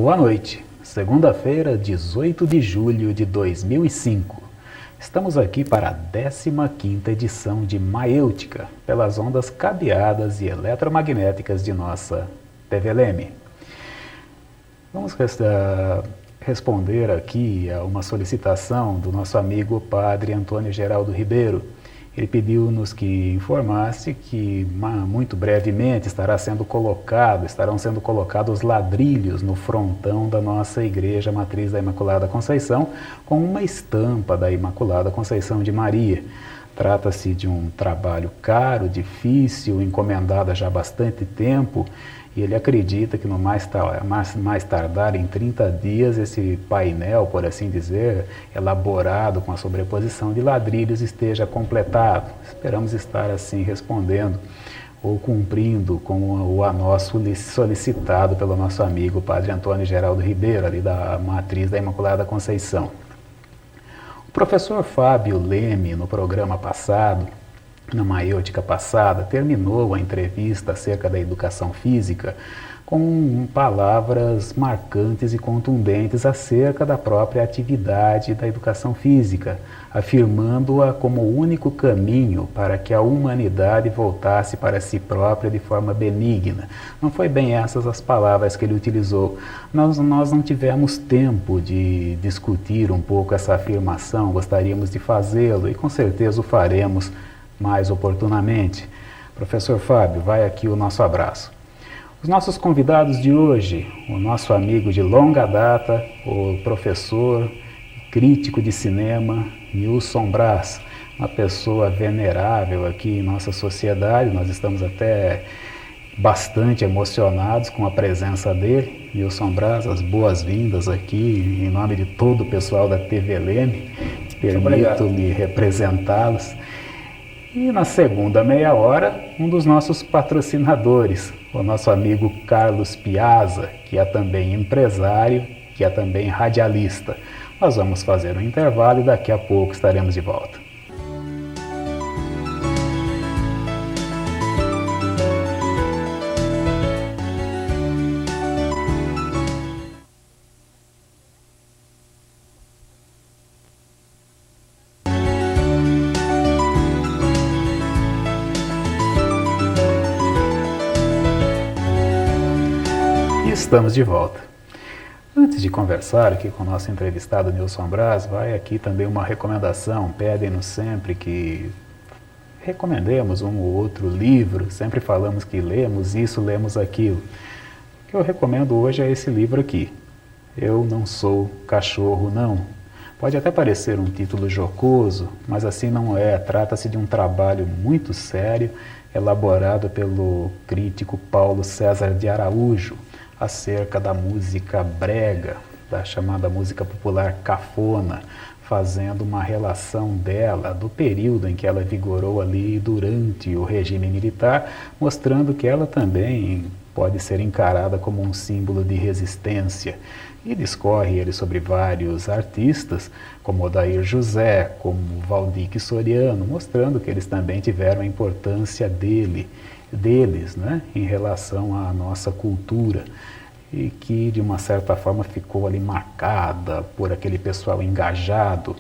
Boa noite, segunda-feira, 18 de julho de 2005. Estamos aqui para a 15ª edição de Maêutica, pelas ondas cabeadas e eletromagnéticas de nossa TV Leme. Vamos responder aqui a uma solicitação do nosso amigo Padre Antônio Geraldo Ribeiro. Ele pediu-nos que informasse que muito brevemente estarão sendo colocados ladrilhos no frontão da nossa Igreja Matriz da Imaculada Conceição, com uma estampa da Imaculada Conceição de Maria. Trata-se de um trabalho caro, difícil, encomendado há já bastante tempo, e ele acredita que no mais tardar em 30 dias esse painel, por assim dizer, elaborado com a sobreposição de ladrilhos, esteja completado. Esperamos estar assim respondendo ou cumprindo com o anúncio solicitado pelo nosso amigo Padre Antônio Geraldo Ribeiro, ali da Matriz da Imaculada Conceição. O professor Fábio Leme, no programa passado, na Maêutica passada, terminou a entrevista acerca da educação física com palavras marcantes e contundentes acerca da própria atividade da educação física, afirmando-a como o único caminho para que a humanidade voltasse para si própria de forma benigna. Não foi bem essas as palavras que ele utilizou. Nós não tivemos tempo de discutir um pouco essa afirmação, gostaríamos de fazê-lo e com certeza o faremos mais oportunamente. Professor Fábio, vai aqui o nosso abraço. Os nossos convidados de hoje, o nosso amigo de longa data, o professor, crítico de cinema, Nilson Braz, uma pessoa venerável aqui em nossa sociedade. Nós estamos até bastante emocionados com a presença dele. Nilson Braz, as boas-vindas aqui em nome de todo o pessoal da TV Leme. Permito-me representá-los. E na segunda meia hora, um dos nossos patrocinadores, o nosso amigo Carlos Piazza, que é também empresário, que é também radialista. Nós vamos fazer um intervalo e daqui a pouco estaremos de volta. Estamos de volta. Antes de conversar aqui com o nosso entrevistado Nilson Braz, vai aqui também uma recomendação. Pedem-nos sempre que recomendemos um ou outro livro, sempre falamos que lemos isso, lemos aquilo. O que eu recomendo hoje é esse livro aqui, Eu Não Sou Cachorro Não. Pode até parecer um título jocoso, mas assim não é. Trata-se de um trabalho muito sério, elaborado pelo crítico Paulo César de Araújo, acerca da música brega, da chamada música popular cafona, fazendo uma relação dela, do período em que ela vigorou ali durante o regime militar, mostrando que ela também pode ser encarada como um símbolo de resistência. E discorre ele sobre vários artistas, como Odair José, como Valdir Soriano, mostrando que eles também tiveram a importância deles, né, em relação à nossa cultura, e que de uma certa forma ficou ali marcada por aquele pessoal engajado,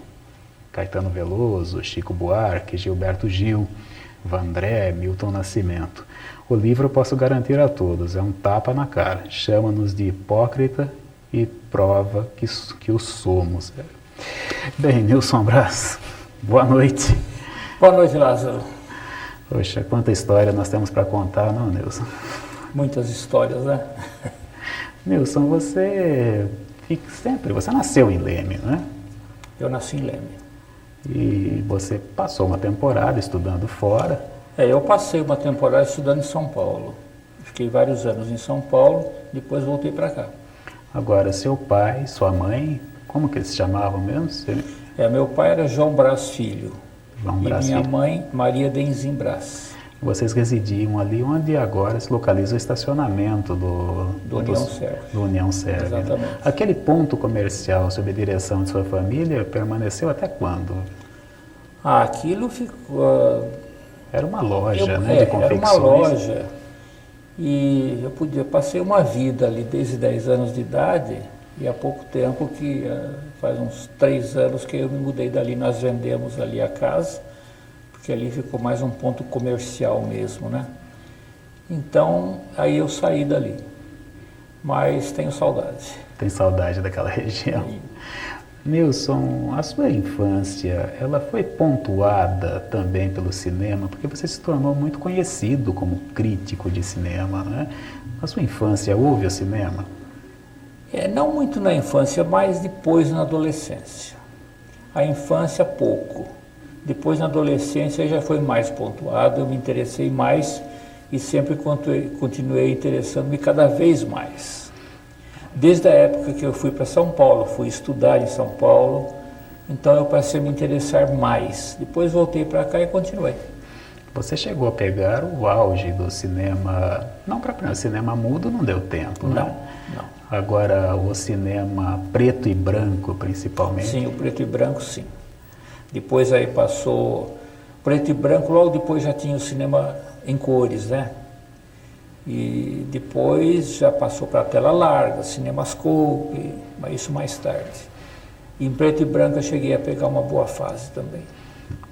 Caetano Veloso, Chico Buarque, Gilberto Gil, Vandré, Milton Nascimento. O livro eu posso garantir a todos, é um tapa na cara, chama-nos de hipócrita e prova que o somos. Bem, Nilson Braz, boa noite. Boa noite, Lázaro. Poxa, quanta história nós temos para contar, não, Nilson? Muitas histórias, né? Nilson, você nasceu em Leme, né? Eu nasci em Leme. E você passou uma temporada estudando fora. Eu passei uma temporada estudando em São Paulo. Fiquei vários anos em São Paulo, depois voltei para cá. Agora, seu pai, sua mãe, como que eles se chamavam mesmo? Meu pai era João Braz Filho. João Braz Minha Filho. mãe, Maria Denzin Braz. Vocês residiam ali onde agora se localiza o estacionamento do União Serve. Exatamente. Aquele ponto comercial sob a direção de sua família permaneceu até quando? Aquilo ficou... Era uma loja, de confecções. Era uma loja. E passei uma vida ali desde 10 anos de idade, e há pouco tempo, faz uns 3 anos que eu me mudei dali, nós vendemos ali a casa, porque ali ficou mais um ponto comercial mesmo, né? Então, aí eu saí dali, mas tenho saudade. Tem saudade daquela região. Nilson, a sua infância, ela foi pontuada também pelo cinema, porque você se tornou muito conhecido como crítico de cinema, né? Na sua infância, houve o cinema? Não muito na infância, mas depois na adolescência. A infância, pouco. Depois, na adolescência, já foi mais pontuado, eu me interessei mais e sempre continuei interessando-me cada vez mais. Desde a época que eu fui para São Paulo, fui estudar em São Paulo, então eu passei a me interessar mais. Depois voltei para cá e continuei. Você chegou a pegar o auge do cinema, não para o cinema mudo não deu tempo, né? Não. Agora o cinema preto e branco, principalmente. Sim, o preto e branco, sim. Depois aí passou preto e branco, logo depois já tinha o cinema em cores, né? E depois já passou para a tela larga, CinemaScope, mas isso mais tarde. E em preto e branco eu cheguei a pegar uma boa fase também.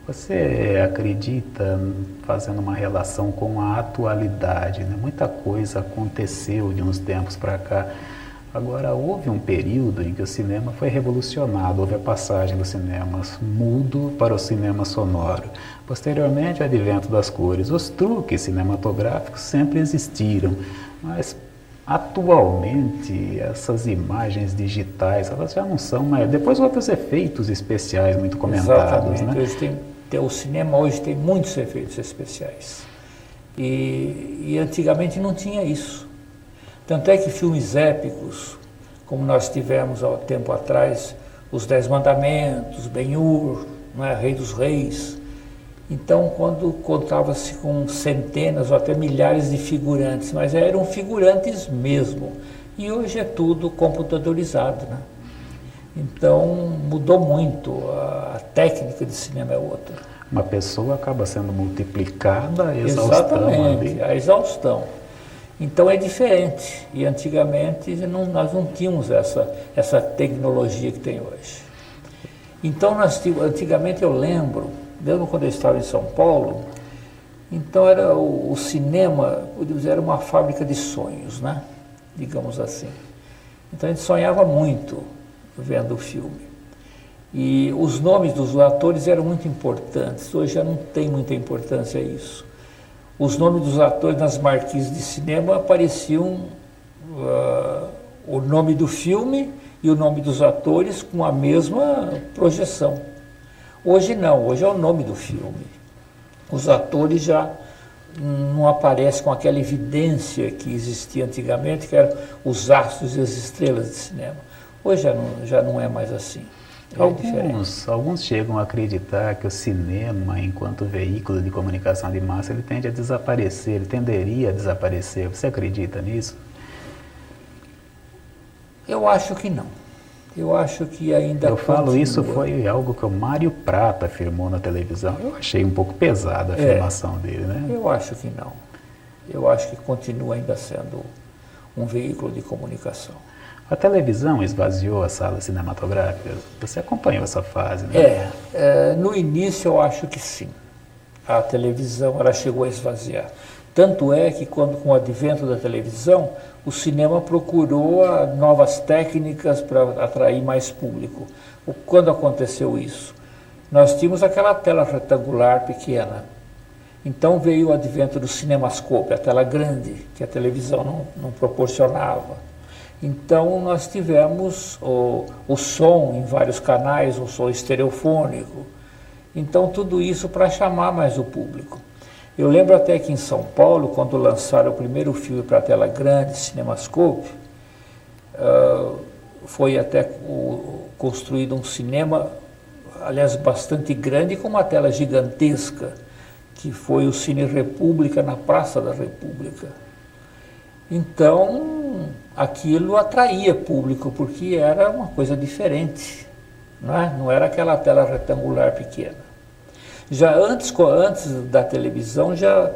Você acredita, fazendo uma relação com a atualidade, né? Muita coisa aconteceu de uns tempos para cá. Agora, houve um período em que o cinema foi revolucionado, houve a passagem do cinema mudo para o cinema sonoro. Posteriormente, o advento das cores. Os truques cinematográficos sempre existiram, mas atualmente essas imagens digitais, elas já não são mais... Depois outros efeitos especiais muito comentados. Exatamente. Né? O cinema hoje tem muitos efeitos especiais. E antigamente não tinha isso. Tanto é que filmes épicos, como nós tivemos há tempo atrás, Os 10 Mandamentos, Ben-Hur, né, Rei dos Reis. Então, quando contava-se com centenas ou até milhares de figurantes, mas eram figurantes mesmo. E hoje é tudo computadorizado, né? Então, mudou muito, a técnica de cinema é outra. Uma pessoa acaba sendo multiplicada a exaustão. Exatamente, a exaustão. Então é diferente, e antigamente nós não tínhamos essa tecnologia que tem hoje. Então antigamente eu lembro, mesmo quando eu estava em São Paulo, então era o cinema, era uma fábrica de sonhos, né? Digamos assim. Então a gente sonhava muito vendo o filme. E os nomes dos atores eram muito importantes, hoje já não tem muita importância isso. Os nomes dos atores nas marquises de cinema apareciam o nome do filme e o nome dos atores com a mesma projeção. Hoje não, hoje é o nome do filme. Os atores já não aparecem com aquela evidência que existia antigamente, que eram os astros e as estrelas de cinema. Hoje já não é mais assim. Alguns chegam a acreditar que o cinema, enquanto veículo de comunicação de massa, ele tende a desaparecer, ele tenderia a desaparecer. Você acredita nisso? Eu acho que não. Eu acho que ainda Eu falo isso foi algo que o Mário Prata afirmou na televisão. Eu achei um pouco pesada a afirmação dele, né? Eu acho que não. Eu acho que continua ainda sendo um veículo de comunicação. A televisão esvaziou as salas cinematográficas? Você acompanhou essa fase, né? No início eu acho que sim. A televisão ela chegou a esvaziar. Tanto é que com o advento da televisão, o cinema procurou novas técnicas para atrair mais público. Quando aconteceu isso? Nós tínhamos aquela tela retangular pequena. Então veio o advento do CinemaScope, a tela grande, que a televisão não proporcionava. Então nós tivemos o som em vários canais, o som estereofônico. Então tudo isso para chamar mais o público. Eu lembro até que em São Paulo, quando lançaram o primeiro filme para a tela grande, CinemaScope, foi até construído um cinema, aliás, bastante grande, com uma tela gigantesca, que foi o Cine República, na Praça da República. Então, aquilo atraía público, porque era uma coisa diferente, não era aquela tela retangular pequena. Já antes da televisão, já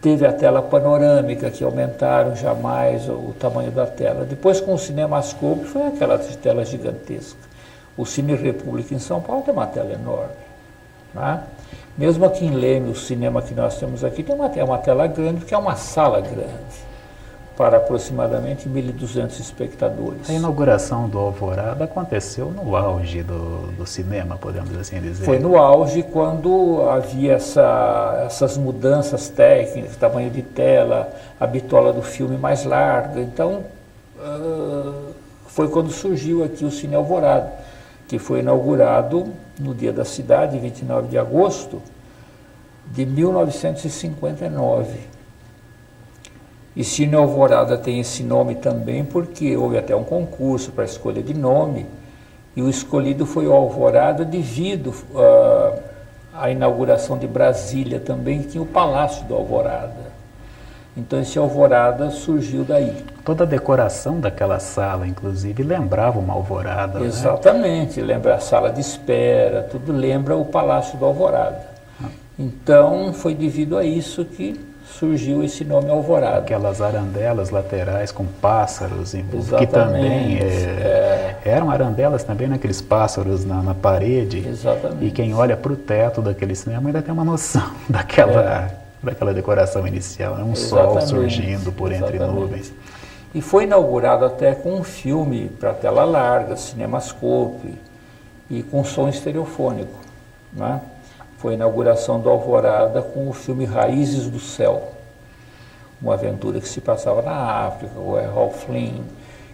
teve a tela panorâmica, que aumentaram jamais o tamanho da tela. Depois, com o Cinemascope, foi aquela tela gigantesca. O Cine República em São Paulo tem uma tela enorme. Né? Mesmo aqui em Leme, o cinema que nós temos aqui tem uma tela grande, porque é uma sala grande, para aproximadamente 1.200 espectadores. A inauguração do Alvorada aconteceu no auge do cinema, podemos assim dizer. Foi no auge quando havia essas mudanças técnicas, tamanho de tela, a bitola do filme mais larga. Então, foi quando surgiu aqui o Cine Alvorada, que foi inaugurado no Dia da Cidade, 29 de agosto de 1959. E Cine Alvorada tem esse nome também porque houve até um concurso para a escolha de nome, e o escolhido foi o Alvorada devido à inauguração de Brasília também, que tinha o Palácio do Alvorada. Então esse Alvorada surgiu daí. Toda a decoração daquela sala, inclusive, lembrava uma alvorada. Exatamente, né? Lembra a sala de espera, tudo lembra o Palácio do Alvorada. Então foi devido a isso que surgiu esse nome Alvorada. Aquelas arandelas laterais com pássaros, que também eram arandelas também, naqueles pássaros na parede. Exatamente. E quem olha para o teto daquele cinema ainda tem uma noção daquela decoração inicial, né? Um sol surgindo por entre nuvens. E foi inaugurado até com um filme para tela larga, Cinemascope, e com som estereofônico, né? Foi a inauguração do Alvorada com o filme Raízes do Céu, uma aventura que se passava na África, o Errol Flynn.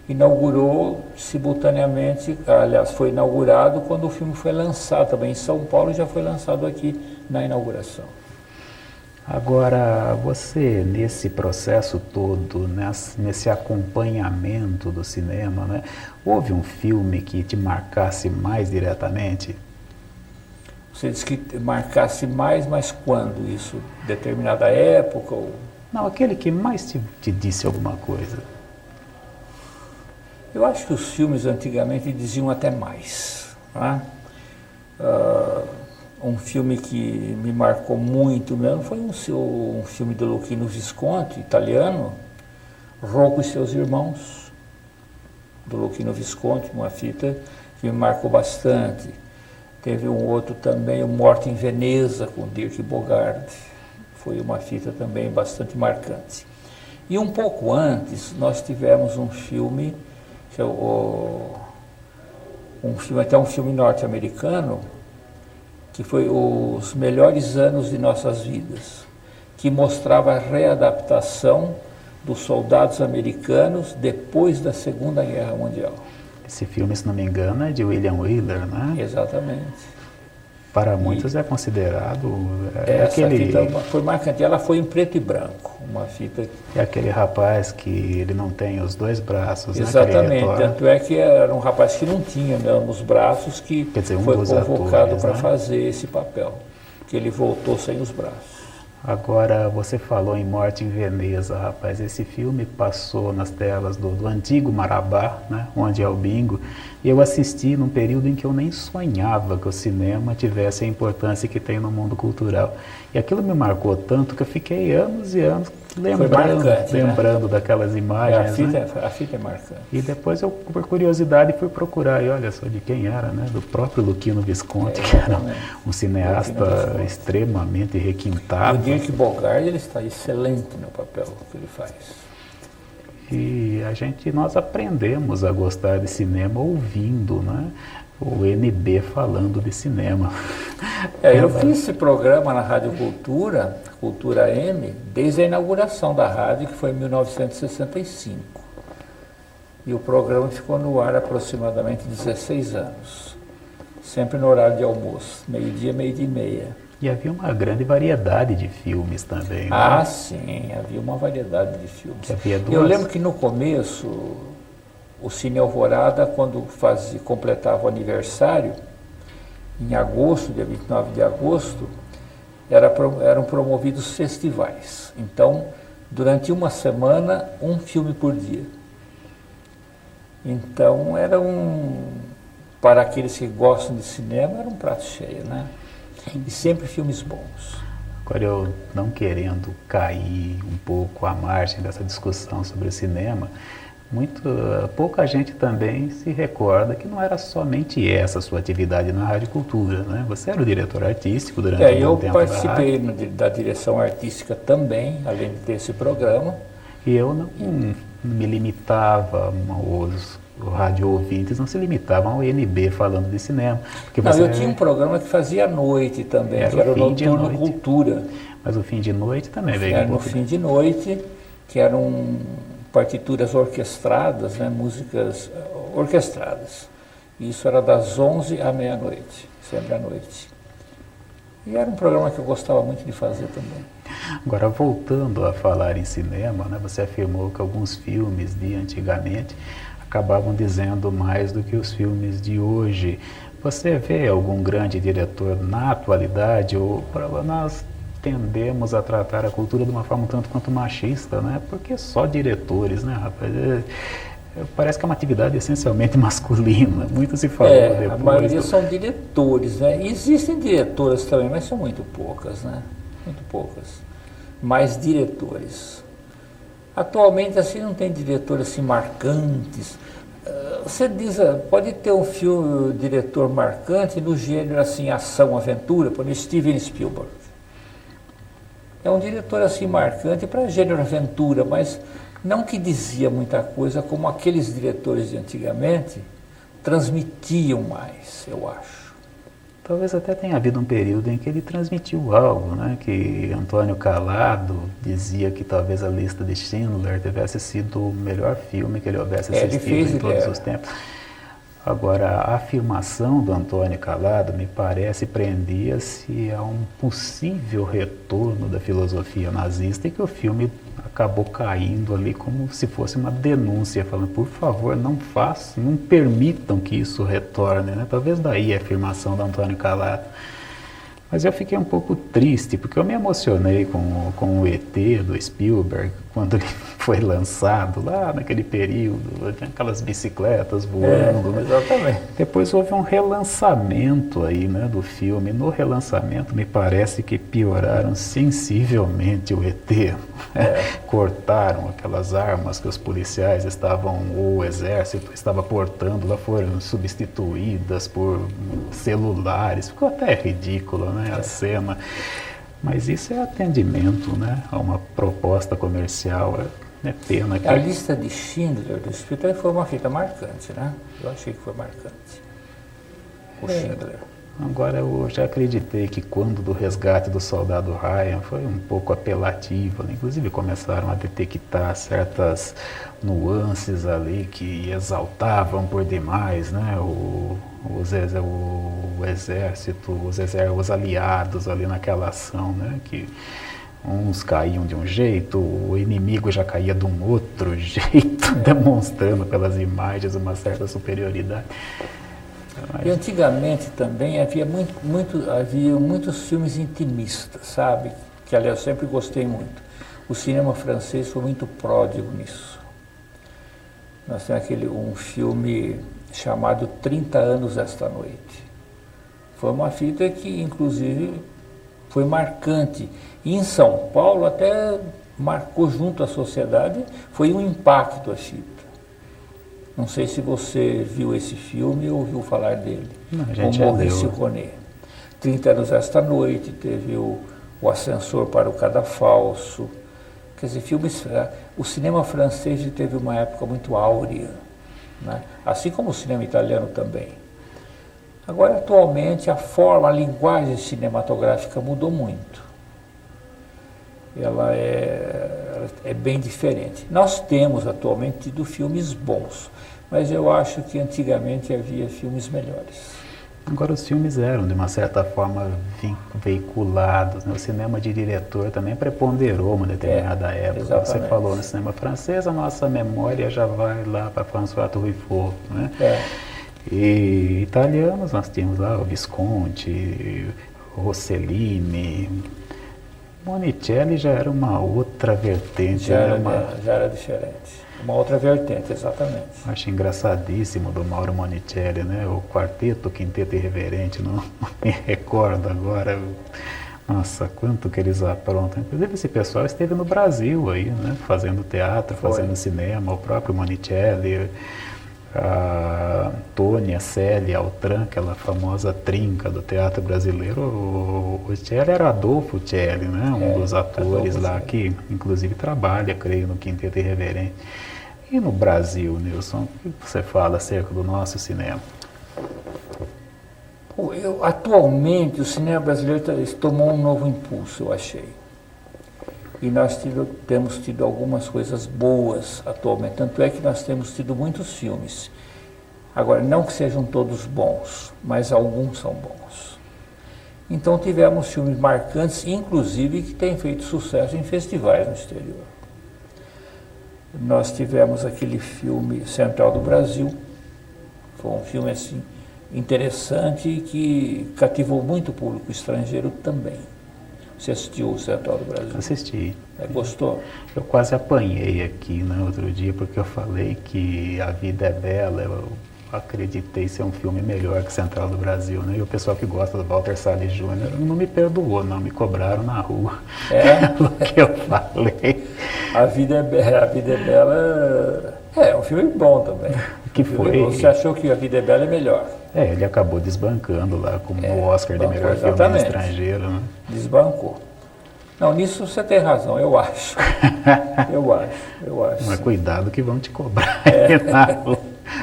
Inaugurou simultaneamente, aliás, foi inaugurado quando o filme foi lançado também em São Paulo, e já foi lançado aqui na inauguração. Agora, você, nesse processo todo, nesse acompanhamento do cinema, né, houve um filme que te marcasse mais diretamente? Você disse que marcasse mais, mas quando isso? Determinada época? Ou... Não, aquele que mais te disse alguma coisa. Eu acho que os filmes antigamente diziam até mais. Né? Um filme que me marcou muito mesmo foi um filme do Luchino Visconti, italiano, Rocco e seus Irmãos, do Luchino Visconti, uma fita que me marcou bastante. Teve um outro também, o Morte em Veneza, com Dirk Bogarde. Foi uma fita também bastante marcante. E um pouco antes, nós tivemos um filme, que é até um filme norte-americano, que foi Os Melhores Anos de Nossas Vidas, que mostrava a readaptação dos soldados americanos depois da Segunda Guerra Mundial. Esse filme, se não me engano, é de William Wyler, né? Exatamente. Para muitos é considerado... Essa fita foi marcante. Ela foi em preto e branco, uma fita... É aquele rapaz que ele não tem os dois braços, exatamente, né? Tanto é que era um rapaz que não tinha mesmo os braços, que quer dizer, foi convocado para né? fazer esse papel, que ele voltou sem os braços. Agora, você falou em Morte em Veneza, rapaz. Esse filme passou nas telas do antigo Marabá, né, onde é o bingo, e eu assisti num período em que eu nem sonhava que o cinema tivesse a importância que tem no mundo cultural. E aquilo me marcou tanto que eu fiquei anos e anos lembrando daquelas imagens. A fita é marcante. E depois eu, por curiosidade, fui procurar, e olha só de quem era, né? Do próprio Luchino Visconti, que era um cineasta extremamente requintado. E o Dirk Bogarde, ele está excelente no papel que ele faz. E nós aprendemos a gostar de cinema ouvindo, né? O NB falando de cinema. Eu fiz esse programa na Rádio Cultura, Cultura M, desde a inauguração da rádio, que foi em 1965. E o programa ficou no ar aproximadamente 16 anos. Sempre no horário de almoço, meio-dia, meio-dia e meia. E havia uma grande variedade de filmes também, né? Ah, sim, havia uma variedade de filmes. Eu lembro que no começo, o Cine Alvorada, quando completava o aniversário, em agosto, dia 29 de agosto, eram promovidos festivais. Então, durante uma semana, um filme por dia. Então, para aqueles que gostam de cinema, era um prato cheio, né? E sempre filmes bons. Agora, eu não querendo cair um pouco à margem dessa discussão sobre o cinema, pouca gente também se recorda que não era somente essa a sua atividade na Rádio Cultura, né? Você era o diretor artístico durante um bom tempo eu participei da direção artística também, além de ter esse programa. E eu não me limitava, os rádio ouvintes não se limitavam ao INB falando de cinema. Porque não, eu tinha um programa que fazia à noite também, que era o Noturno Cultura. Mas o fim de noite também veio. Era no fim de noite, que eram partituras orquestradas, né, músicas orquestradas. Isso era das 11 à meia-noite, sempre à noite. E era um programa que eu gostava muito de fazer também. Agora, voltando a falar em cinema, né, você afirmou que alguns filmes de antigamente acabavam dizendo mais do que os filmes de hoje. Você vê algum grande diretor na atualidade, ou nós tendemos a tratar a cultura de uma forma um tanto quanto machista, né? Porque só diretores, né, rapaz? Parece que é uma atividade essencialmente masculina. Muito se falou depois. A maioria são diretores, né? Existem diretoras também, mas são muito poucas, né? Muito poucas. Mais diretores. Atualmente, assim, não tem diretores assim marcantes. Você diz, pode ter um diretor marcante no gênero assim, ação, aventura, por exemplo, Steven Spielberg. É um diretor assim marcante para gênero aventura, mas não que dizia muita coisa como aqueles diretores de antigamente transmitiam mais, eu acho. Talvez até tenha havido um período em que ele transmitiu algo, né? Que Antônio Calado dizia que talvez a Lista de Schindler tivesse sido o melhor filme que ele houvesse assistido em todos os tempos. Agora, a afirmação do Antônio Calado, me parece, prendia-se a um possível retorno da filosofia nazista e que o filme acabou caindo ali como se fosse uma denúncia, falando, por favor, não façam, não permitam que isso retorne, né? Talvez daí a afirmação do Antônio Calado. Mas eu fiquei um pouco triste, porque eu me emocionei com o ET do Spielberg, quando ele foi lançado, lá naquele período, aquelas bicicletas voando. Exatamente. Depois houve um relançamento aí, né, do filme. No relançamento, me parece que pioraram sensivelmente o ET. Cortaram aquelas armas que os policiais estavam, ou o exército estava portando, lá foram substituídas por celulares. Ficou até ridículo, né? A cena, mas isso é atendimento, né, a uma proposta comercial. É pena que... A Lista de Schindler do Spielberg foi uma fita marcante, né? Eu achei que foi marcante. O Schindler. Agora, eu já acreditei que quando do Resgate do Soldado Ryan foi um pouco apelativo, né? Inclusive começaram a detectar certas nuances ali que exaltavam por demais, né? O exército, os aliados ali naquela ação, né? Que uns caíam de um jeito, o inimigo já caía de um outro jeito, demonstrando pelas imagens uma certa superioridade. E antigamente também havia muitos filmes intimistas, sabe? Que, aliás, eu sempre gostei muito. O cinema francês foi muito pródigo nisso. Nós temos um filme chamado 30 Anos Esta Noite. Foi uma fita que, inclusive, foi marcante. E em São Paulo até marcou junto à sociedade, foi um impacto a fita. Não sei se você viu esse filme ou ouviu falar dele. Não, a gente com Maurício Koné. 30 Anos Esta Noite, teve o Ascensor para o Cadafalso. Quer dizer, o cinema francês teve uma época muito áurea, né? Assim como o cinema italiano também. Agora, atualmente, a linguagem cinematográfica mudou muito. Ela é bem diferente. Nós temos atualmente tido filmes bons, mas eu acho que antigamente havia filmes melhores. Agora, os filmes eram, de uma certa forma, veiculados, né? O cinema de diretor também preponderou uma determinada época. Exatamente. Você falou no cinema francês, a nossa memória já vai lá para François Truffaut, né? E italianos, nós tínhamos lá o Visconti, Rossellini. Monicelli já era uma outra vertente. Já era diferente. Uma outra vertente, exatamente. Acho engraçadíssimo do Mauro Monicelli, né? O quarteto, quinteto irreverente, não me recordo agora, Nossa, quanto que eles aprontam. Inclusive esse pessoal esteve no Brasil aí, né? Fazendo teatro, fazendo cinema, o próprio Monicelli, a Tônia, Célia, Altran, aquela famosa trinca do teatro brasileiro. O Celli era Adolfo Celli, né? Um dos atores lá que inclusive trabalha, creio, no Quinteto Irreverente. E no Brasil, Nilson, o que você fala acerca do nosso cinema? Atualmente o cinema brasileiro tomou um novo impulso, eu achei. E nós temos tido algumas coisas boas atualmente, tanto é que nós temos tido muitos filmes. Agora, não que sejam todos bons, mas alguns são bons. Então tivemos filmes marcantes, inclusive que têm feito sucesso em festivais no exterior. Nós tivemos aquele filme Central do Brasil, foi um filme assim interessante e que cativou muito o público estrangeiro também. Você assistiu o Central do Brasil? Assisti. Gostou? Eu quase apanhei aqui, né, outro dia, porque eu falei que A Vida é Bela, eu acreditei ser um filme melhor que Central do Brasil, né? E o pessoal que gosta do Walter Salles Jr. não me perdoou, não, me cobraram na rua. Pelo que eu falei. A Vida é Bela é um filme bom também. Que foi? Você achou que A Vida é Bela é melhor? Ele acabou desbancando lá como o Oscar de melhor filme estrangeiro, né? Desbancou. Não, nisso você tem razão, eu acho. eu acho. Mas cuidado que vão te cobrar aí na rua.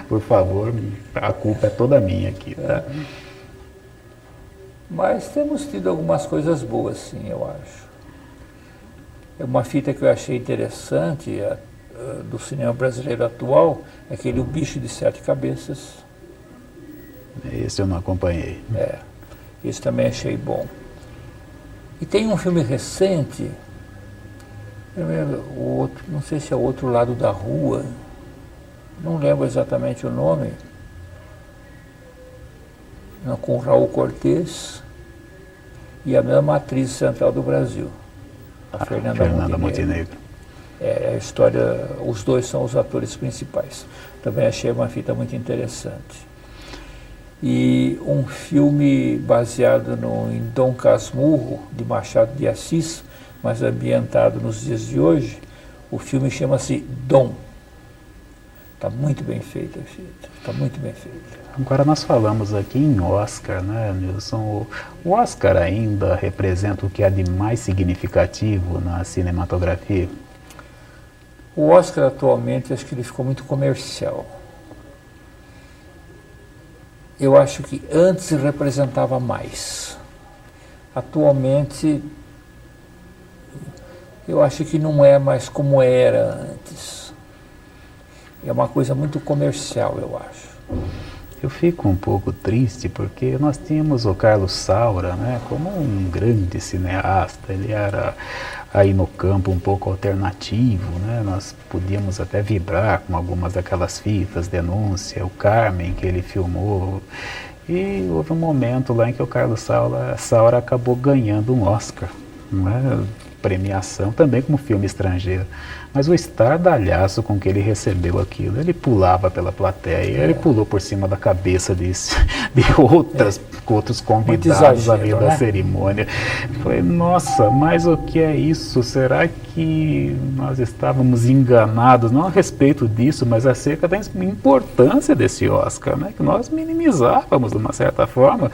Por favor, a culpa é toda minha aqui, tá? Mas temos tido algumas coisas boas, sim, eu acho. É uma fita que eu achei interessante do cinema brasileiro atual, é aquele O Bicho de Sete Cabeças. Esse eu não acompanhei. Esse também achei bom. E tem um filme recente, não sei se é O Outro Lado da Rua, não lembro exatamente o nome, com o Raul Cortez e a mesma atriz Central do Brasil, a Fernanda Montenegro. A história, os dois são os atores principais. Também achei uma fita muito interessante. E um filme baseado em Dom Casmurro, de Machado de Assis, mas ambientado nos dias de hoje, o filme chama-se Dom. Está muito bem feita a fita, está muito bem feita. Agora nós falamos aqui em Oscar, né, Nilson? O Oscar ainda representa o que há de mais significativo na cinematografia? O Oscar atualmente, acho que ele ficou muito comercial. Eu acho que antes representava mais. Atualmente, eu acho que não é mais como era antes. É uma coisa muito comercial, eu acho. Eu fico um pouco triste porque nós tínhamos o Carlos Saura, né, como um grande cineasta. Ele era aí no campo um pouco alternativo, né? Nós podíamos até vibrar com algumas daquelas fitas, Denúncia, o Carmen que ele filmou. E houve um momento lá em que o Carlos Saura acabou ganhando um Oscar, né? Premiação também como filme estrangeiro. Mas o estardalhaço com que ele recebeu aquilo, ele pulava pela plateia, ele pulou por cima da cabeça de outros convidados exagero, da cerimônia. Foi, nossa, mas o que é isso? Será que nós estávamos enganados, não a respeito disso, mas acerca da importância desse Oscar, né? Que nós minimizávamos de uma certa forma.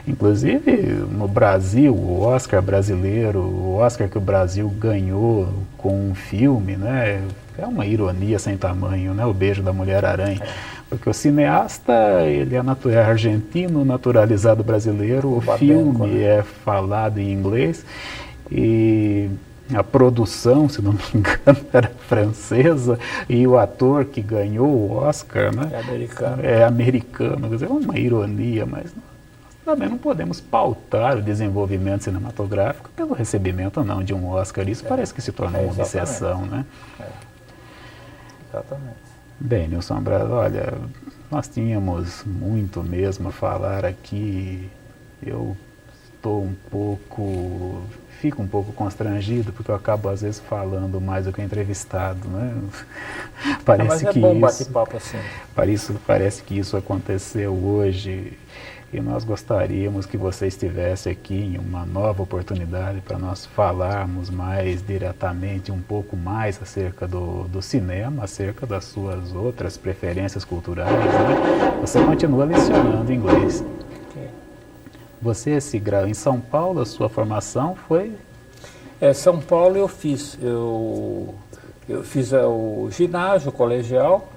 Inclusive no Brasil, o Oscar brasileiro, o Oscar que o Brasil ganhou com um filme, né? É uma ironia sem tamanho, né? O Beijo da Mulher-Aranha. Porque o cineasta, ele é argentino, naturalizado brasileiro, o filme é falado em inglês e a produção, se não me engano, era francesa e o ator que ganhou o Oscar, né? É americano. Quer dizer, é uma ironia, mas também não podemos pautar o desenvolvimento cinematográfico pelo recebimento ou não de um Oscar. Isso parece que se tornou uma obsessão, né? Exatamente. Bem, Nilson Braz, olha, nós tínhamos muito mesmo a falar aqui. Eu fico um pouco constrangido, porque eu acabo às vezes falando mais do que o entrevistado, né? Mas é bom bate-papo assim. Parece que isso aconteceu hoje. e nós gostaríamos que você estivesse aqui em uma nova oportunidade para nós falarmos mais diretamente, um pouco mais acerca do cinema, acerca das suas outras preferências culturais, né? Você continua lecionando inglês. Okay. Você se grau em São Paulo, a sua formação foi? São Paulo eu fiz o ginásio, o colegial,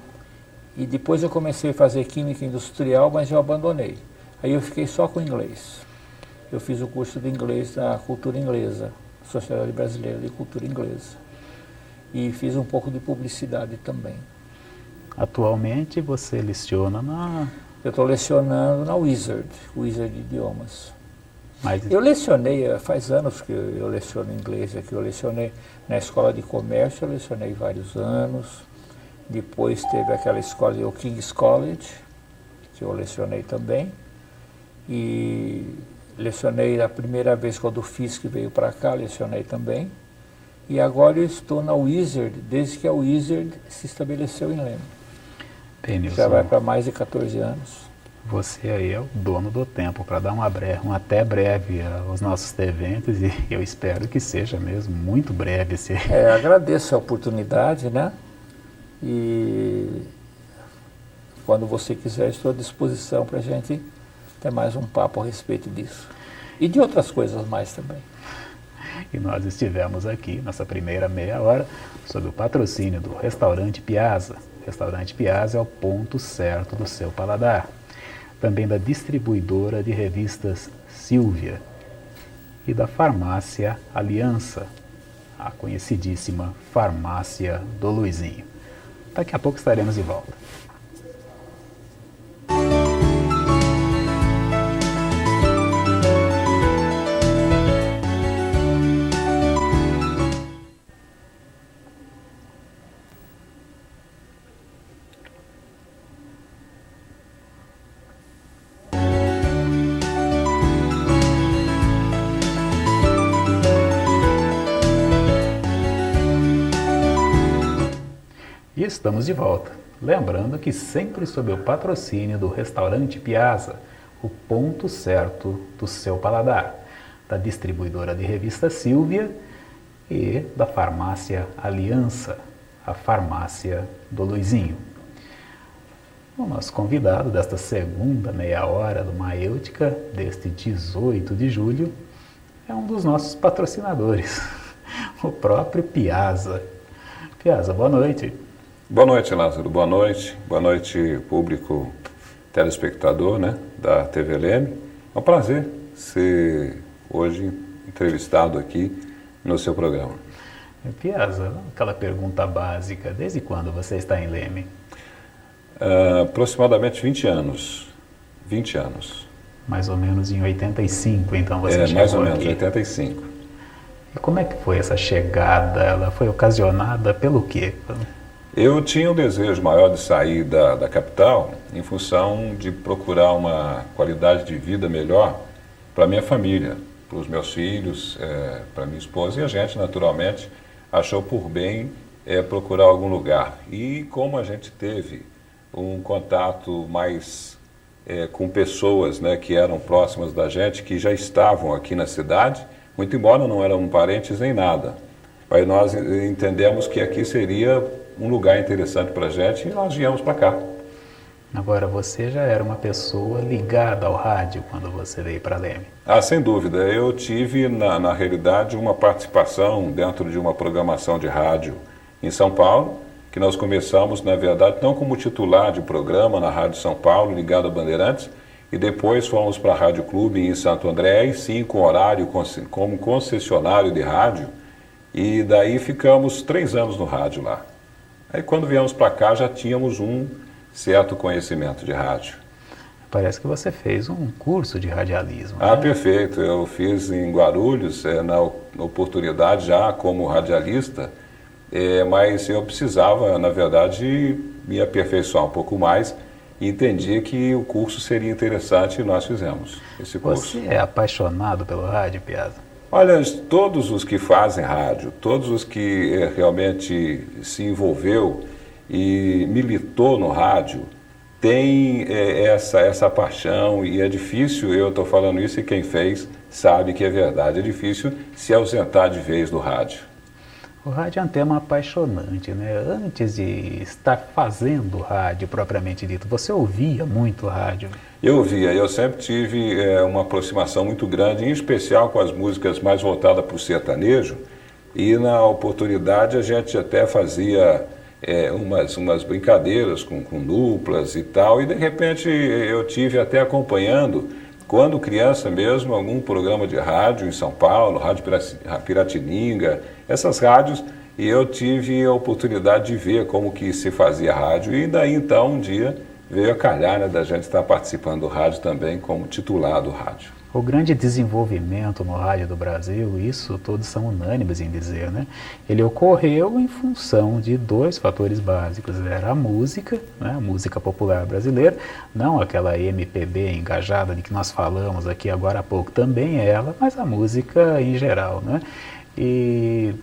e depois eu comecei a fazer química industrial, mas eu abandonei. Aí eu fiquei só com inglês. Eu fiz o curso de inglês da cultura inglesa, Sociedade Brasileira de Cultura Inglesa. E fiz um pouco de publicidade também. Atualmente você leciona na... Eu estou lecionando na Wizard Idiomas. Mas... Eu lecionei, faz anos que eu leciono inglês aqui, eu lecionei na escola de comércio, eu lecionei vários anos. Depois teve aquela escola, o King's College, que eu lecionei também. E lecionei a primeira vez quando o Fisk veio para cá, lecionei também. E agora eu estou na Wizard, desde que a Wizard se estabeleceu em Leme. Bem, Nilson, já vai para mais de 14 anos. Você aí é o dono do tempo para dar um até breve aos nossos eventos, e eu espero que seja mesmo muito breve. Agradeço a oportunidade, né? E quando você quiser, estou à disposição para a gente ter mais um papo a respeito disso. E de outras coisas mais também. E nós estivemos aqui, nessa primeira meia hora, sob o patrocínio do Restaurante Piazza. Restaurante Piazza é o ponto certo do seu paladar. Também da distribuidora de revistas Silvia e da Farmácia Aliança, a conhecidíssima Farmácia do Luizinho. Daqui a pouco estaremos de volta. E estamos de volta, lembrando que sempre sob o patrocínio do Restaurante Piazza, o ponto certo do seu paladar, da distribuidora de revista Silvia e da Farmácia Aliança, a farmácia do Luizinho. O nosso convidado desta segunda meia hora do Maêutica, deste 18 de julho, é um dos nossos patrocinadores, o próprio Piazza. Piazza, boa noite. Boa noite, Lázaro. Boa noite, público telespectador, né, da TV Leme. É um prazer ser hoje entrevistado aqui no seu programa. Piazza, aquela pergunta básica, desde quando você está em Leme? Aproximadamente 20 anos. 20 anos. Mais ou menos em 85, então você chegou aqui. Mais ou menos, 85. E como é que foi essa chegada? Ela foi ocasionada pelo quê? Eu tinha um desejo maior de sair da capital em função de procurar uma qualidade de vida melhor para minha família, para os meus filhos, para minha esposa, e a gente, naturalmente, achou por bem procurar algum lugar. E como a gente teve um contato mais com pessoas, né, que eram próximas da gente, que já estavam aqui na cidade, muito embora não eram parentes nem nada, aí nós entendemos que aqui seria um lugar interessante para a gente e nós viemos para cá. Agora, você já era uma pessoa ligada ao rádio quando você veio para Leme? Sem dúvida. Eu tive, na realidade, uma participação dentro de uma programação de rádio em São Paulo, que nós começamos, na verdade, não como titular de programa na Rádio São Paulo, ligado a Bandeirantes, e depois fomos para a Rádio Clube em Santo André, e sim com horário como concessionário de rádio, e daí ficamos 3 anos no rádio lá. Aí quando viemos para cá já tínhamos um certo conhecimento de rádio. Parece que você fez um curso de radialismo. Né? Perfeito. Eu fiz em Guarulhos, na oportunidade já como radialista, mas eu precisava, na verdade, me aperfeiçoar um pouco mais e entendi que o curso seria interessante e nós fizemos esse curso. Você é apaixonado pelo rádio, Piazza? Olha, todos os que fazem rádio, todos os que realmente se envolveu e militou no rádio, tem essa paixão, e é difícil, eu estou falando isso e quem fez sabe que é verdade, é difícil se ausentar de vez do rádio. O rádio é um tema apaixonante, né? Antes de estar fazendo rádio propriamente dito, você ouvia muito rádio? Eu ouvia, eu sempre tive uma aproximação muito grande, em especial com as músicas mais voltadas para o sertanejo, e na oportunidade a gente até fazia umas brincadeiras com duplas e tal, e de repente eu tive até acompanhando, quando criança mesmo, algum programa de rádio em São Paulo, Rádio Piratininga, essas rádios, e eu tive a oportunidade de ver como que se fazia rádio, e daí então um dia veio a calhar, né, da gente estar participando do rádio também como titular do rádio. O grande desenvolvimento no rádio do Brasil, isso todos são unânimes em dizer, né? Ele ocorreu em função de dois fatores básicos. Era a música, né? A música popular brasileira, não aquela MPB engajada de que nós falamos aqui agora há pouco, também ela, mas a música em geral, né? E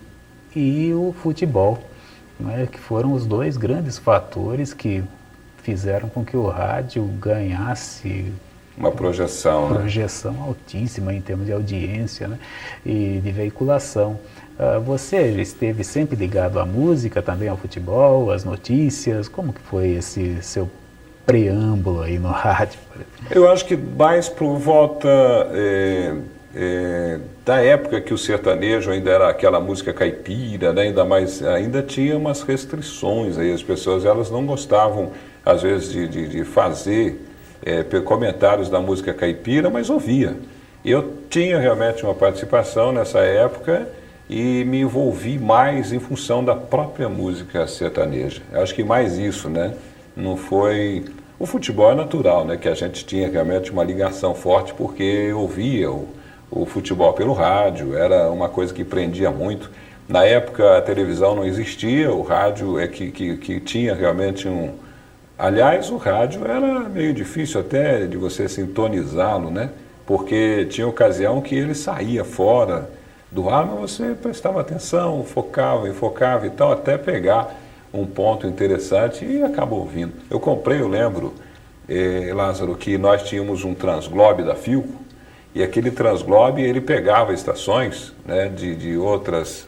o futebol, né? Que foram os dois grandes fatores que fizeram com que o rádio ganhasse uma projeção, né? Projeção altíssima em termos de audiência, né? E de veiculação. Você esteve sempre ligado à música, também ao futebol, às notícias? Como que foi esse seu preâmbulo aí no rádio? Eu acho que mais por volta da época que o sertanejo ainda era aquela música caipira, né? Ainda tinha umas restrições aí, as pessoas elas não gostavam às vezes de fazer comentários da música caipira, mas ouvia. Eu tinha realmente uma participação nessa época e me envolvi mais em função da própria música sertaneja. Eu acho que mais isso, né? Não foi... O futebol é natural, né? Que a gente tinha realmente uma ligação forte porque eu ouvia o futebol pelo rádio, era uma coisa que prendia muito. Na época a televisão não existia, o rádio que tinha realmente um... Aliás, o rádio era meio difícil até de você sintonizá-lo, né? Porque tinha ocasião que ele saía fora do ar, mas você prestava atenção, focava e tal, até pegar um ponto interessante e acaba ouvindo. Eu lembro, Lázaro, que nós tínhamos um transglobe da Philco, e aquele transglobe ele pegava estações, né, de outros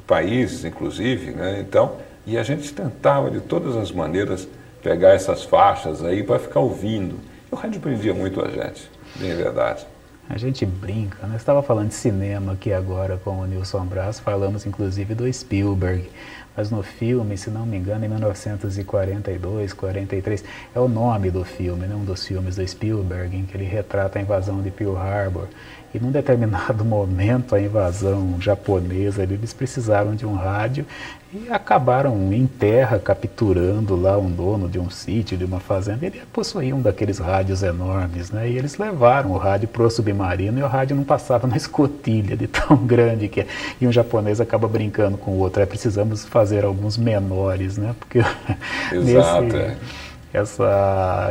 países, inclusive, né? Então, e a gente tentava de todas as maneiras pegar essas faixas aí para ficar ouvindo. O rádio prendia muito a gente, bem verdade. A gente brinca, né? Você estava falando de cinema aqui agora com o Nilson Braz, falamos inclusive do Spielberg, mas no filme, se não me engano, em 1942, 43, é o nome do filme, né? Um dos filmes do Spielberg, em que ele retrata a invasão de Pearl Harbor. E num determinado momento, a invasão japonesa, eles precisaram de um rádio e acabaram em terra capturando lá um dono de um sítio, de uma fazenda. Ele possuía um daqueles rádios enormes, né? E eles levaram o rádio para o submarino e o rádio não passava na escotilha de tão grande que é. E um japonês acaba brincando com o outro. Precisamos fazer alguns menores, né? Porque exato,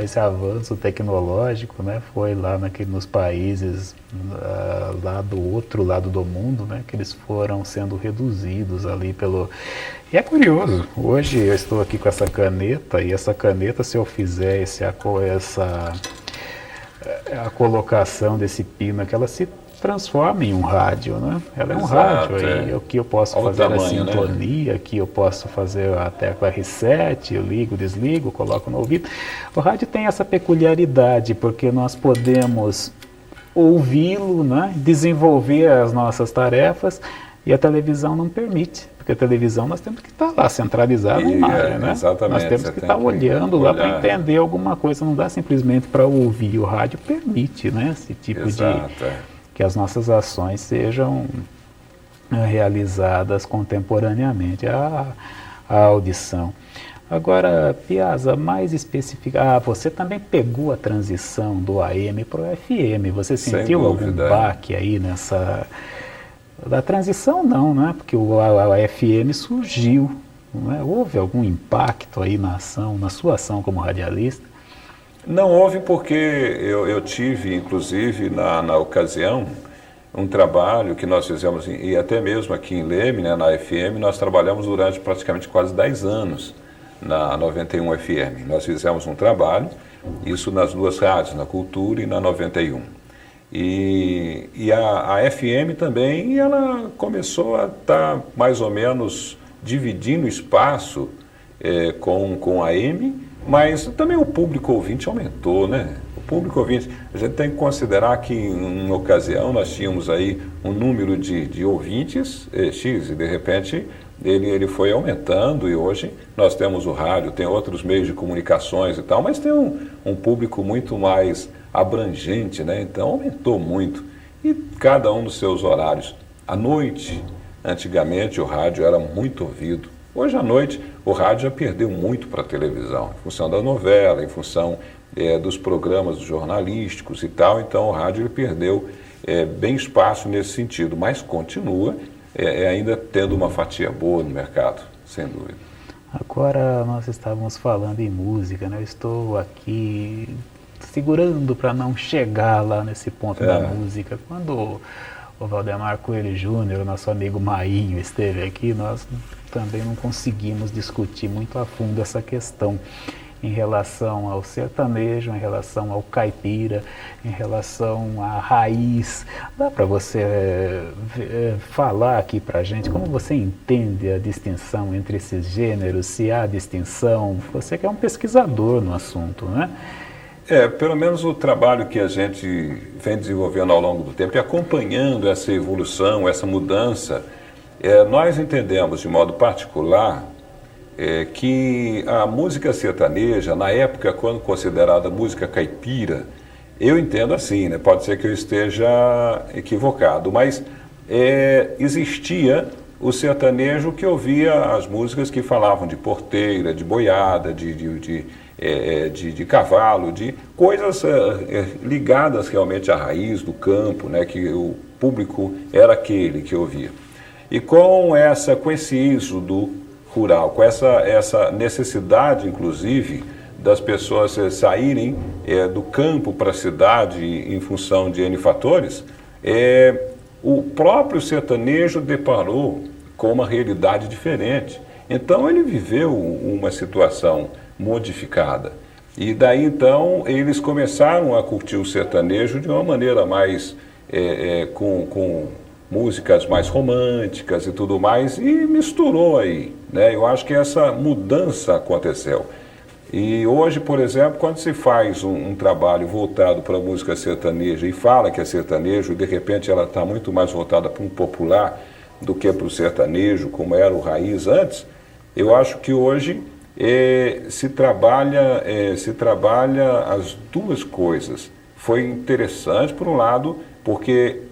esse avanço tecnológico, né, foi lá nos países lá do outro lado do mundo, né, que eles foram sendo reduzidos ali pelo... E é curioso, hoje eu estou aqui com essa caneta, e essa caneta, se eu fizer a colocação desse pino aqui, ela se transforma em um rádio, né? Ela é um rádio, aí aqui eu posso fazer a sintonia, né? Aqui eu posso fazer a tecla reset, eu ligo, desligo, coloco no ouvido. O rádio tem essa peculiaridade, porque nós podemos ouvi-lo, né? Desenvolver as nossas tarefas, e a televisão não permite, porque a televisão nós temos que estar lá centralizado na imagem, né? Exatamente. Nós temos que estar olhando lá para entender alguma coisa, não dá simplesmente para ouvir. O rádio permite, né? Esse tipo que as nossas ações sejam realizadas contemporaneamente à audição. Agora, Piazza, mais especificamente, você também pegou a transição do AM para o FM, você sentiu algum baque aí nessa... Da transição não, né? Porque a FM surgiu, não é? Houve algum impacto aí na sua ação como radialista? Não houve, porque eu tive, inclusive, na ocasião, um trabalho que nós fizemos, e até mesmo aqui em Leme, né, na FM, nós trabalhamos durante praticamente quase 10 anos na 91 FM. Nós fizemos um trabalho, isso nas duas rádios, na Cultura e na 91. E a FM também, ela começou a estar mais ou menos dividindo espaço com a AM, mas também o público ouvinte aumentou, né? O público ouvinte, a gente tem que considerar que em uma ocasião nós tínhamos aí um número de ouvintes X, e de repente ele foi aumentando, e hoje nós temos o rádio, tem outros meios de comunicações e tal, mas tem um público muito mais abrangente, né? Então aumentou muito, e cada um dos seus horários. À noite, antigamente o rádio era muito ouvido. Hoje à noite o rádio já perdeu muito para a televisão, em função da novela, em função dos programas jornalísticos e tal. Então o rádio ele perdeu bem espaço nesse sentido, mas continua ainda tendo uma fatia boa no mercado, sem dúvida. Agora nós estávamos falando em música, né? Eu estou aqui segurando para não chegar lá nesse ponto da música. Quando o Valdemar Coelho Júnior, nosso amigo Mainho, esteve aqui, nós também não conseguimos discutir muito a fundo essa questão em relação ao sertanejo, em relação ao caipira, em relação à raiz. Dá para você falar aqui para a gente como você entende a distinção entre esses gêneros, se há distinção? Você que é um pesquisador no assunto, né? Pelo menos o trabalho que a gente vem desenvolvendo ao longo do tempo e acompanhando essa evolução, essa mudança, nós entendemos de modo particular que a música sertaneja, na época quando considerada música caipira, eu entendo assim, né? Pode ser que eu esteja equivocado, mas existia o sertanejo que ouvia as músicas que falavam de porteira, de boiada, de cavalo, de coisas ligadas realmente à raiz do campo, né? Que o público era aquele que ouvia. E com esse êxodo rural, com essa necessidade, inclusive, das pessoas saírem do campo para a cidade em função de N fatores, o próprio sertanejo deparou com uma realidade diferente. Então ele viveu uma situação modificada. E daí então eles começaram a curtir o sertanejo de uma maneira mais com músicas mais românticas e tudo mais, e misturou aí, né? Eu acho que essa mudança aconteceu. E hoje, por exemplo, quando se faz um trabalho voltado para a música sertaneja e fala que é sertanejo, de repente ela está muito mais voltada para um popular do que para o sertanejo, como era o raiz antes, eu acho que hoje se trabalha as duas coisas. Foi interessante, por um lado, porque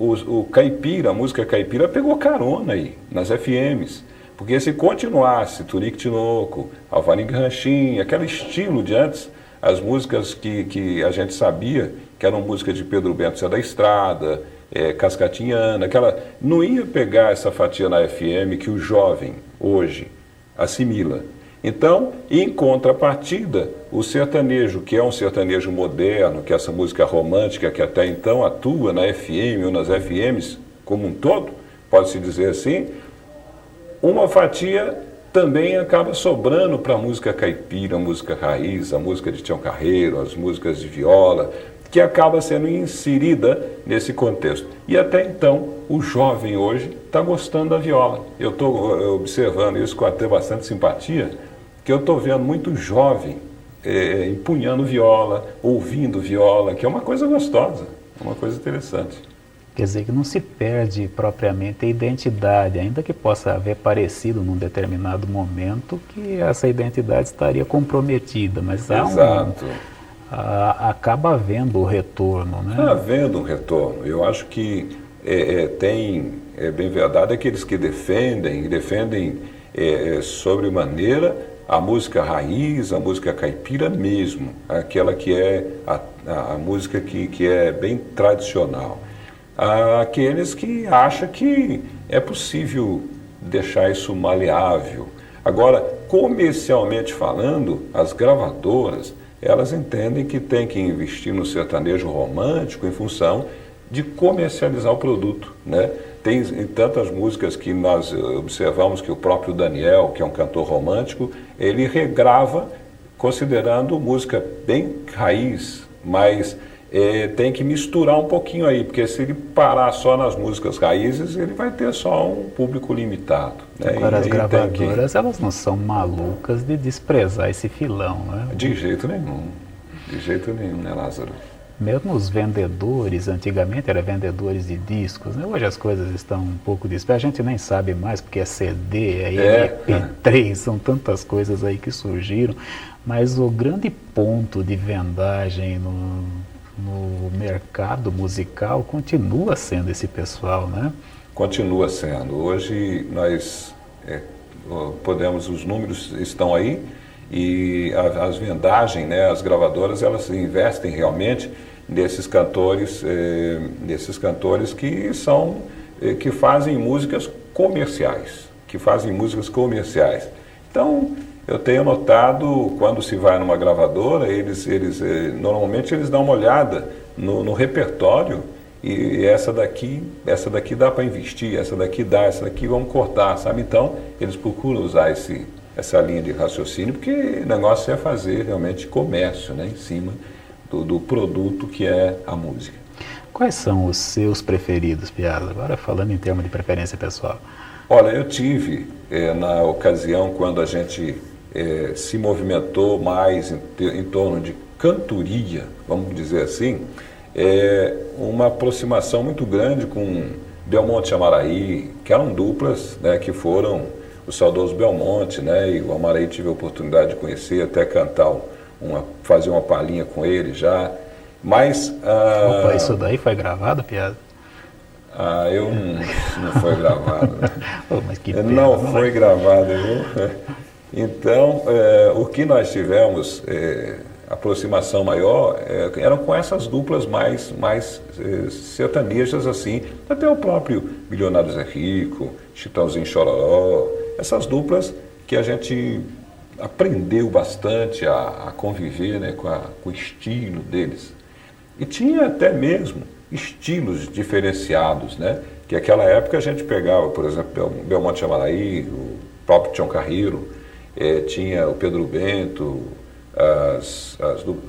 o caipira, a música caipira pegou carona aí, nas FMs. Porque se continuasse Tunique Tinoco, Alvarenga Ranchinha, aquele estilo de antes, as músicas que a gente sabia que eram músicas de Pedro Bento Zé da Estrada, Cascatinhana, não ia pegar essa fatia na FM que o jovem hoje assimila. Então, em contrapartida, o sertanejo, que é um sertanejo moderno, que é essa música romântica que até então atua na FM ou nas FMs como um todo, pode-se dizer assim, uma fatia também acaba sobrando para a música caipira, a música raiz, a música de Tião Carreiro, as músicas de viola, que acaba sendo inserida nesse contexto. E até então, o jovem hoje está gostando da viola. Eu estou observando isso com até bastante simpatia, que eu estou vendo muito jovem empunhando viola, ouvindo viola, que é uma coisa gostosa, é uma coisa interessante. Quer dizer que não se perde propriamente a identidade, ainda que possa haver parecido num determinado momento que essa identidade estaria comprometida, mas acaba havendo o retorno, né? Está havendo um retorno. Eu acho que é bem verdade, aqueles que defendem sobremaneira a música raiz, a música caipira mesmo, aquela que é a música que é bem tradicional. Aqueles que acham que é possível deixar isso maleável. Agora, comercialmente falando, as gravadoras, elas entendem que tem que investir no sertanejo romântico em função de comercializar o produto, né? tem tantas músicas que nós observamos que o próprio Daniel, que é um cantor romântico, ele regrava considerando música bem raiz, mas tem que misturar um pouquinho aí, porque se ele parar só nas músicas raízes, ele vai ter só um público limitado. Né? Agora, as gravadoras, elas não são malucas de desprezar esse filão, né? De jeito nenhum, né, Lázaro? Mesmo os vendedores, antigamente eram vendedores de discos, né? Hoje as coisas estão um pouco dispersas, a gente nem sabe mais porque é CD, é MP3, são tantas coisas aí que surgiram, mas o grande ponto de vendagem no mercado musical continua sendo esse pessoal, né? Continua sendo. Hoje nós os números estão aí e as vendagens, né, as gravadoras, elas investem realmente nesses cantores que fazem músicas comerciais, Então, eu tenho notado, quando se vai numa gravadora, normalmente eles dão uma olhada no repertório e essa daqui dá para investir, essa daqui vamos cortar, sabe? Então, eles procuram usar essa linha de raciocínio, porque o negócio é fazer realmente comércio, né, em cima do produto que é a música. Quais são os seus preferidos, Piazza? Agora falando em termos de preferência pessoal. Olha, eu tive, na ocasião, quando a gente se movimentou mais em torno de cantoria, vamos dizer assim, uma aproximação muito grande com Belmonte e Amaraí, que eram duplas, né, que foram o saudoso Belmonte, né, e o Amaraí tive a oportunidade de conhecer, até cantar, fazer uma palhinha com ele já, mas... Opa, isso daí foi gravado, Piazza? Não foi gravado. Oh, mas que pena, não foi gravado, viu? Então, o que nós tivemos, aproximação maior, eram com essas duplas mais sertanejas, assim, até o próprio Milionário Zé Rico, Chitãozinho Chororó, essas duplas que a gente aprendeu bastante a conviver, né, com o estilo deles. E tinha até mesmo estilos diferenciados, né? Que naquela época a gente pegava, por exemplo, Belmonte e Amaraí, o próprio Tião Carreiro, tinha o Pedro Bento,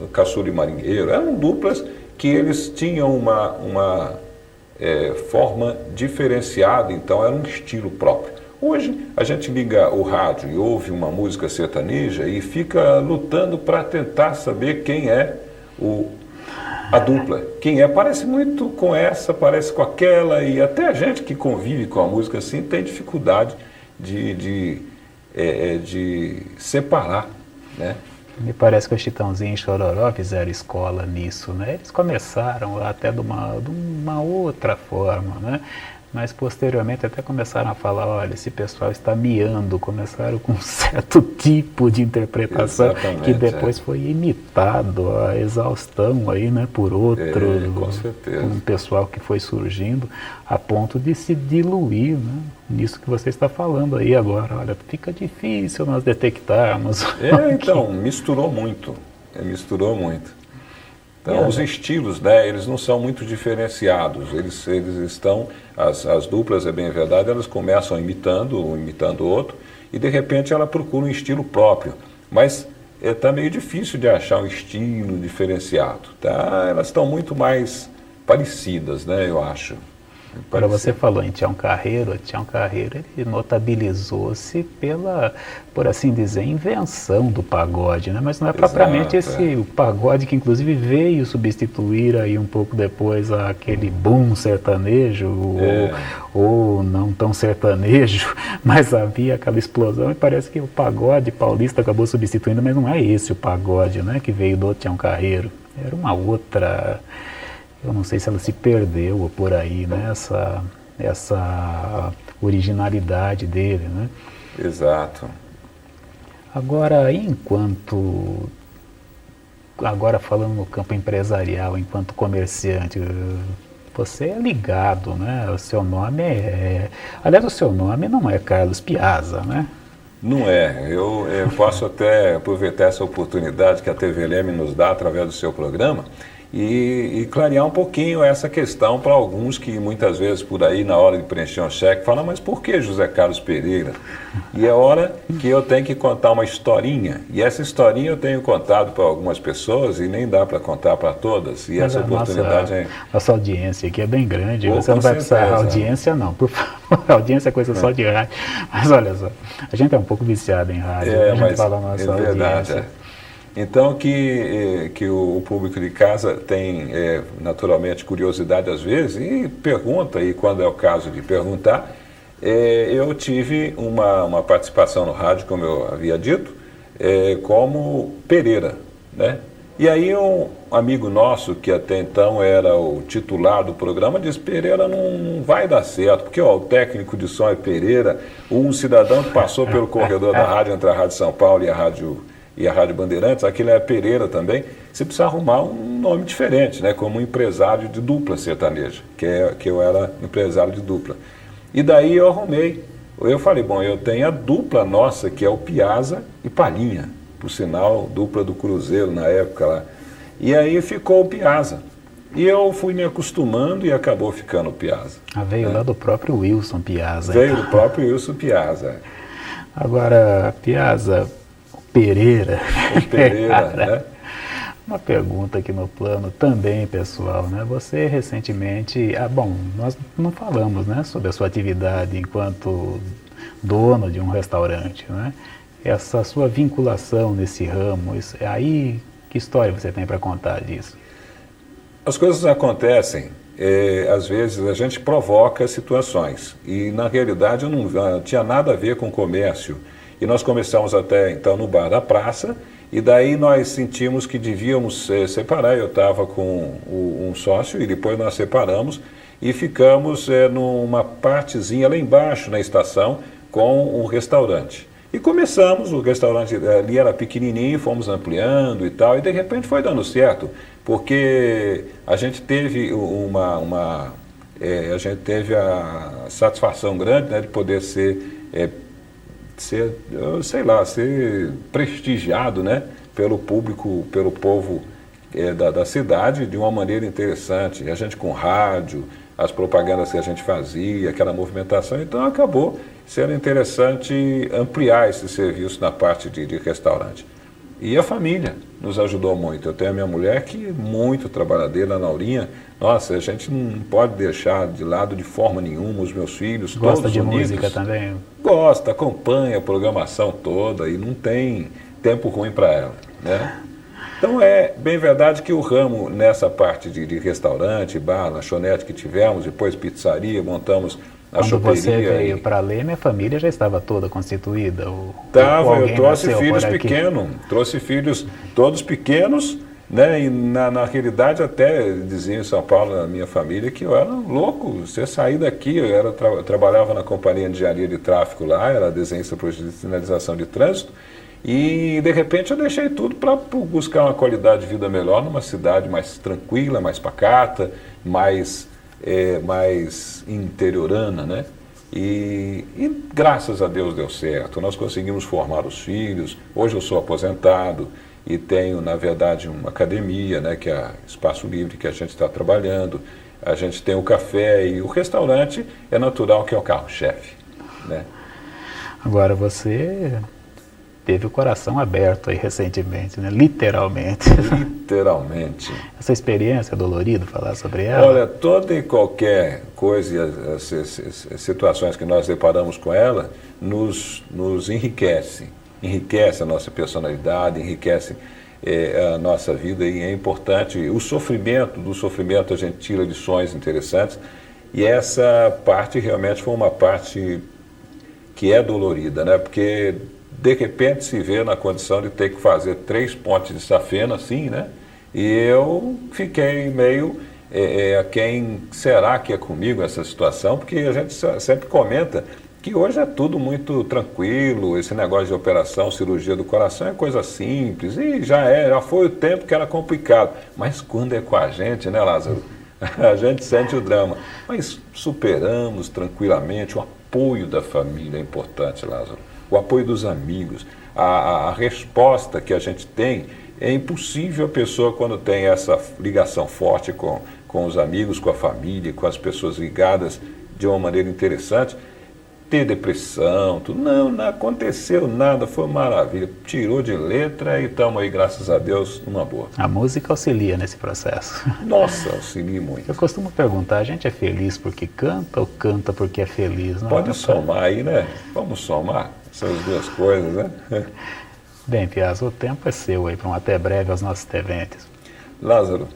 o Caçula e Maringueiro, eram duplas que eles tinham uma forma diferenciada, então era um estilo próprio. Hoje a gente liga o rádio e ouve uma música sertaneja e fica lutando para tentar saber quem é a dupla. Quem parece muito com essa, parece com aquela, e até a gente que convive com a música assim tem dificuldade de separar, né? Me parece que o Chitãozinho e Chororó fizeram escola nisso, né? Eles começaram até de uma outra forma, né? Mas posteriormente até começaram a falar, olha, esse pessoal está miando, começaram com um certo tipo de interpretação. Exatamente, que depois foi imitado a exaustão aí, né, por outro, com certeza. Um pessoal que foi surgindo a ponto de se diluir, né, nisso que você está falando aí agora. Olha, fica difícil nós detectarmos. Então, misturou muito. Então, os estilos, né, eles não são muito diferenciados, eles estão, as duplas, é bem verdade, elas começam imitando o outro, e de repente ela procura um estilo próprio, mas está meio difícil de achar um estilo diferenciado, tá? Elas estão muito mais parecidas, né, eu acho. Agora você falou em Tião Carreiro ele notabilizou-se pela, por assim dizer, invenção do pagode, né? Mas não é propriamente o pagode que inclusive veio substituir aí um pouco depois aquele boom sertanejo, ou não tão sertanejo, mas havia aquela explosão e parece que o pagode paulista acabou substituindo, mas não é esse o pagode, né, que veio do Tião Carreiro, era uma outra... Eu não sei se ela se perdeu ou por aí, né? Essa originalidade dele, né? Exato. Agora, agora falando no campo empresarial, enquanto comerciante, você é ligado, né? O seu nome aliás, o seu nome não é Carlos Piazza, né? Não é. Eu posso até aproveitar essa oportunidade que a TV Leme nos dá através do seu programa e clarear um pouquinho essa questão para alguns que muitas vezes por aí, na hora de preencher um cheque, falam, mas por que José Carlos Pereira? E é hora que eu tenho que contar uma historinha, e essa historinha eu tenho contado para algumas pessoas e nem dá para contar para todas, e Mas essa oportunidade nossa audiência aqui é bem grande, Oh, você não vai certeza. precisar audiência não, por favor, audiência é coisa só de rádio, mas olha só, a gente é um pouco viciado em rádio, a gente fala a nossa verdade, audiência. Então, que o público de casa tem, naturalmente, curiosidade às vezes e pergunta, e quando é o caso de perguntar, eu tive uma participação no rádio, como eu havia dito, como Pereira, né? E aí um amigo nosso, que até então era o titular do programa, disse, Pereira não vai dar certo, porque ó, o técnico de som é Pereira, um cidadão que passou pelo corredor da rádio, entre a Rádio São Paulo e a Rádio Bandeirantes, aquilo é Pereira também, você precisa arrumar um nome diferente, né, como um empresário de dupla sertaneja, que eu era empresário de dupla. E daí eu arrumei, eu falei, bom, eu tenho a dupla nossa, que é o Piazza e Palhinha, por sinal, dupla do Cruzeiro na época lá. E aí ficou o Piazza. E eu fui me acostumando e acabou ficando o Piazza. Veio lá do próprio Wilson Piazza. Veio do próprio Wilson Piazza. Agora, Piazza, Pereira. O Pereira, né? Uma pergunta aqui no plano também pessoal, né? Você recentemente, bom, nós não falamos, né, sobre a sua atividade enquanto dono de um restaurante, né? Essa sua vinculação nesse ramo, aí que história você tem para contar disso? As coisas acontecem, às vezes a gente provoca situações e na realidade eu não tinha nada a ver com comércio. E nós começamos até então no bar da praça, e daí nós sentimos que devíamos separar. Eu estava com um sócio e depois nós separamos e ficamos numa partezinha lá embaixo na estação com um restaurante. E começamos, o restaurante ali era pequenininho, fomos ampliando e tal, e de repente foi dando certo, porque a gente teve a gente teve a satisfação grande, né, de poder ser prestigiado, né, pelo público, pelo povo da cidade de uma maneira interessante. E a gente com rádio, as propagandas que a gente fazia, aquela movimentação, então acabou sendo interessante ampliar esse serviço na parte de restaurante. E a família nos ajudou muito. Eu tenho a minha mulher que é muito trabalhadeira, a Naurinha. Nossa, a gente não pode deixar de lado de forma nenhuma. Os meus filhos, gosta todos de unidos, música também? Gosta, acompanha a programação toda e não tem tempo ruim para ela, né? Então é bem verdade que o ramo nessa parte de restaurante, bar, lanchonete que tivemos, depois pizzaria, montamos a choperia. Quando você veio para Leme, a família já estava toda constituída? Eu trouxe filhos pequenos, trouxe filhos todos pequenos, né? E na realidade até diziam em São Paulo, na minha família, que eu era louco, você sair daqui, eu trabalhava na companhia de engenharia de tráfego lá, era desenhista por sinalização de trânsito, e de repente eu deixei tudo para buscar uma qualidade de vida melhor numa cidade mais tranquila, mais pacata, mais interiorana, né? E graças a Deus deu certo, nós conseguimos formar os filhos. Hoje eu sou aposentado e tenho, na verdade, uma academia, né, que é Espaço Livre, que a gente está trabalhando. A gente tem o café e o restaurante é natural que é o carro-chefe, né? Agora você teve o coração aberto aí recentemente, né? Literalmente. Literalmente. Essa experiência é dolorida falar sobre ela? Olha, toda e qualquer coisa e as situações que nós deparamos com ela nos enriquece. Enriquece a nossa personalidade, enriquece a nossa vida e é importante. Do sofrimento a gente tira lições interessantes e essa parte realmente foi uma parte que é dolorida, né? Porque de repente se vê na condição de ter que fazer 3 pontes de safena, assim, né? E eu fiquei meio, quem será que é comigo essa situação? Porque a gente sempre comenta que hoje é tudo muito tranquilo, esse negócio de operação, cirurgia do coração é coisa simples, e já foi o tempo que era complicado. Mas quando é com a gente, né, Lázaro? A gente sente o drama. Mas superamos tranquilamente, o apoio da família é importante, Lázaro. o apoio dos amigos, a resposta que a gente tem. É impossível a pessoa, quando tem essa ligação forte com os amigos, com a família, com as pessoas ligadas de uma maneira interessante, ter depressão, tudo. Não aconteceu nada, foi maravilha. Tirou de letra e estamos aí, graças a Deus, numa boa. A música auxilia nesse processo. Nossa, auxilia muito. Eu costumo perguntar, a gente é feliz porque canta ou canta porque é feliz? Não Pode é? somar aí, né? Vamos somar essas duas coisas, né? Bem, Piazza, o tempo é seu aí para um até breve aos nossos TVentes. Lázaro,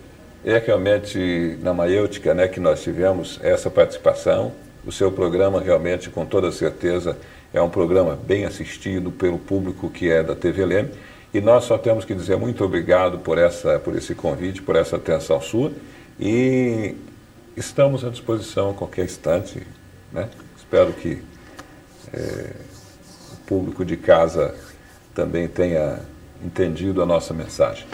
é realmente na Maiêutica, né, que nós tivemos essa participação. O seu programa realmente, com toda certeza, é um programa bem assistido pelo público que é da TV Leme. E nós só temos que dizer muito obrigado por esse convite, por essa atenção sua. E estamos à disposição a qualquer instante, né? Espero que o público de casa também tenha entendido a nossa mensagem.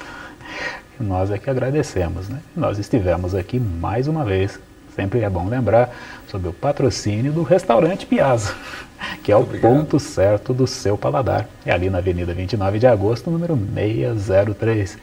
Nós é que agradecemos, né? Nós estivemos aqui mais uma vez. Sempre é bom lembrar sobre o patrocínio do Restaurante Piazza, que é o ponto certo do seu paladar. É ali na Avenida 29 de Agosto, número 603,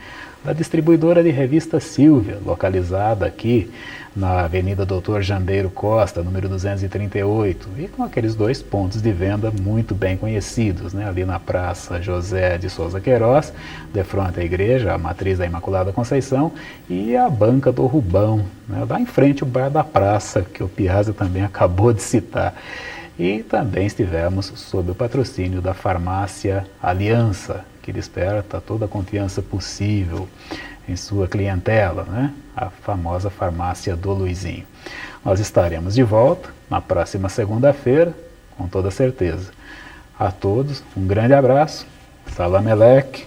da distribuidora de revista Silvia, localizada aqui na Avenida Doutor Jambeiro Costa, número 238, e com aqueles dois pontos de venda muito bem conhecidos, né? Ali na Praça José de Souza Queiroz, de frente à igreja, a Matriz da Imaculada Conceição, e a Banca do Rubão, né? Lá em frente o Bar da Praça, que o Piazza também acabou de citar. E também estivemos sob o patrocínio da Farmácia Aliança, que desperta toda a confiança possível em sua clientela, né? A famosa farmácia do Luizinho. Nós estaremos de volta na próxima segunda-feira, com toda certeza. A todos, um grande abraço, Salam Elec,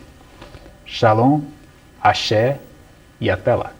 Shalom, Axé e até lá.